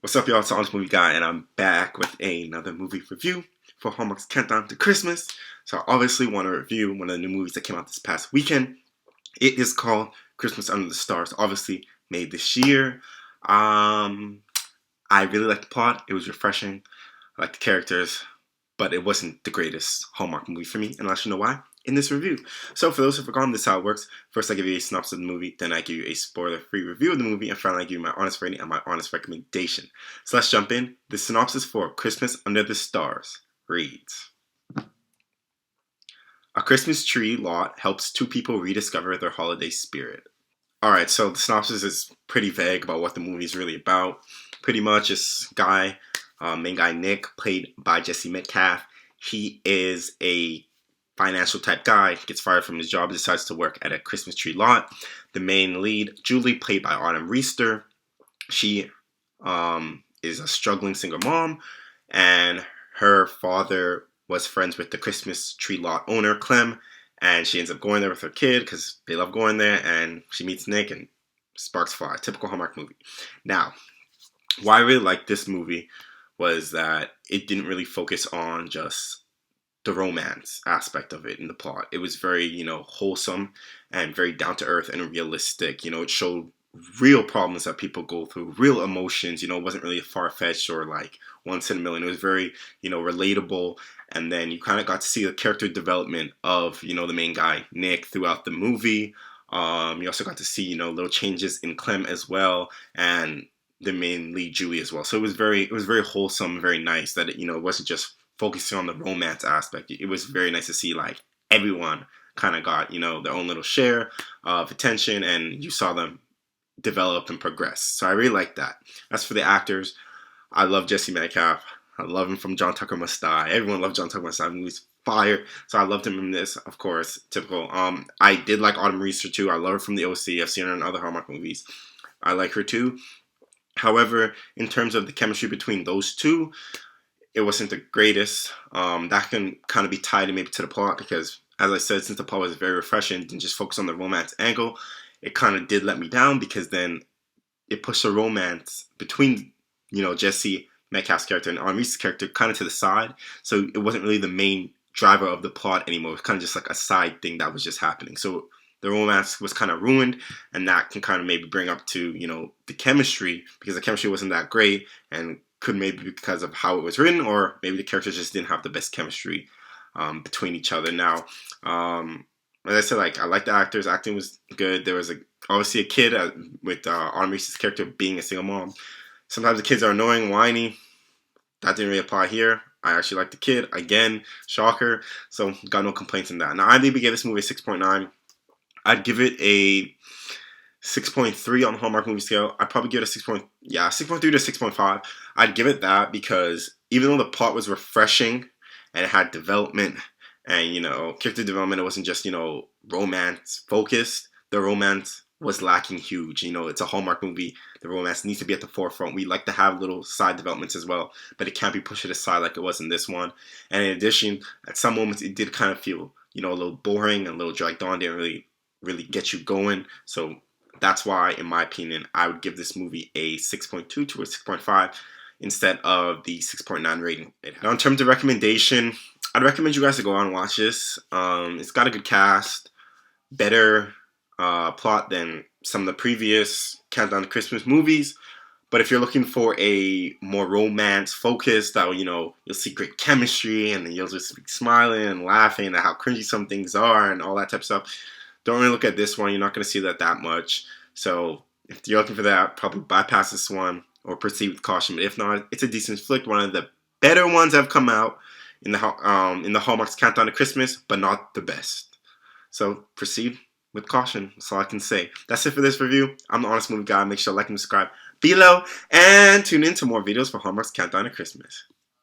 What's up, y'all? It's Honest Movie Guy, and I'm back with another movie review for Hallmark's Countdown to Christmas. So I obviously want to review one of the new movies that came out this past weekend. It is called Christmas Under the Stars, obviously made this year. I really liked the plot. It was refreshing. I liked the characters, but it wasn't the greatest Hallmark movie for me, and I'll let you know why in this review. So for those who've forgotten, this is how it works. First, I give you a synopsis of the movie, then I give you a spoiler-free review of the movie, and finally I give you my honest rating and my honest recommendation. So let's jump in. The synopsis for Christmas Under the Stars reads: a Christmas tree lot helps two people rediscover their holiday spirit. Alright, so the synopsis is pretty vague about what the movie is really about. Pretty much this guy, main guy Nick, played by Jesse Metcalfe. He is a financial type guy, gets fired from his job, decides to work at a Christmas tree lot. The main lead, Julie, played by Autumn Reister, she is a struggling single mom, and her father was friends with the Christmas tree lot owner, Clem, and she ends up going there with her kid because they love going there, and she meets Nick and sparks fly. Typical Hallmark movie. Now, why I really liked this movie was that it didn't really focus on just the romance aspect of it in the plot. It was very, wholesome and very down to earth and realistic. It showed real problems that people go through, real emotions. It wasn't really far-fetched or like once in a million. It was very, relatable. And then you kind of got to see the character development of, the main guy, Nick, throughout the movie. You also got to see, little changes in Clem as well, and the main lead, Julie, as well. So it was very wholesome, very nice that it wasn't just focusing on the romance aspect. It was very nice to see like everyone kind of got their own little share of attention, and you saw them develop and progress. So I really like that. As for the actors, I love Jesse Metcalfe. I love him from John Tucker Must Die. Everyone loved John Tucker Must Die. He was fire. So I loved him in this, of course. Typical. I did like Autumn Reister too. I love her from the OC. I've seen her in other Hallmark movies. I like her too. However, in terms of the chemistry between those two, it wasn't the greatest. That can kind of be tied maybe to the plot because, as I said, since the plot was very refreshing, didn't just focus on the romance angle, it kind of did let me down because then it pushed the romance between, Jesse Metcalfe's character and Autumn Reister's character kind of to the side. So it wasn't really the main driver of the plot anymore. It was kind of just like a side thing that was just happening. So the romance was kind of ruined, and that can kind of maybe bring up to, the chemistry, because the chemistry wasn't that great, and could maybe be because of how it was written, or maybe the characters just didn't have the best chemistry between each other. Now, as I said, I like the actors. Acting was good. There was obviously a kid with Autumn Reister's character being a single mom. Sometimes the kids are annoying, whiny. That didn't really apply here. I actually like the kid. Again, shocker. So got no complaints on that. Now, IMDb gave this movie a 6.9. I'd give it a 6.3 on the Hallmark movie scale. I'd probably give it a 6.3 to 6.5. I'd give it that because even though the plot was refreshing and it had development and, character development, it wasn't just, romance focused. The romance was lacking huge. It's a Hallmark movie. The romance needs to be at the forefront. We like to have little side developments as well, but it can't be pushed aside like it was in this one. And in addition, at some moments, it did kind of feel, a little boring and a little dragged on. Didn't really get you going. So that's why, in my opinion, I would give this movie a 6.2 to a 6.5 instead of the 6.9 rating. Now, in terms of recommendation, I'd recommend you guys to go out and watch this. It's got a good cast, better plot than some of the previous Countdown to Christmas movies. But if you're looking for a more romance-focused, that you'll see great chemistry, and then you'll just be smiling and laughing at how cringy some things are and all that type of stuff, don't really look at this one. You're not going to see that much. So if you're looking for that, probably bypass this one or proceed with caution. But if not, it's a decent flick. One of the better ones that have come out in the Hallmark's Countdown to Christmas, but not the best. So proceed with caution. That's all I can say. That's it for this review. I'm the Honest Movie Guy. Make sure to like and subscribe below, and tune in to more videos for Hallmark's Countdown to Christmas.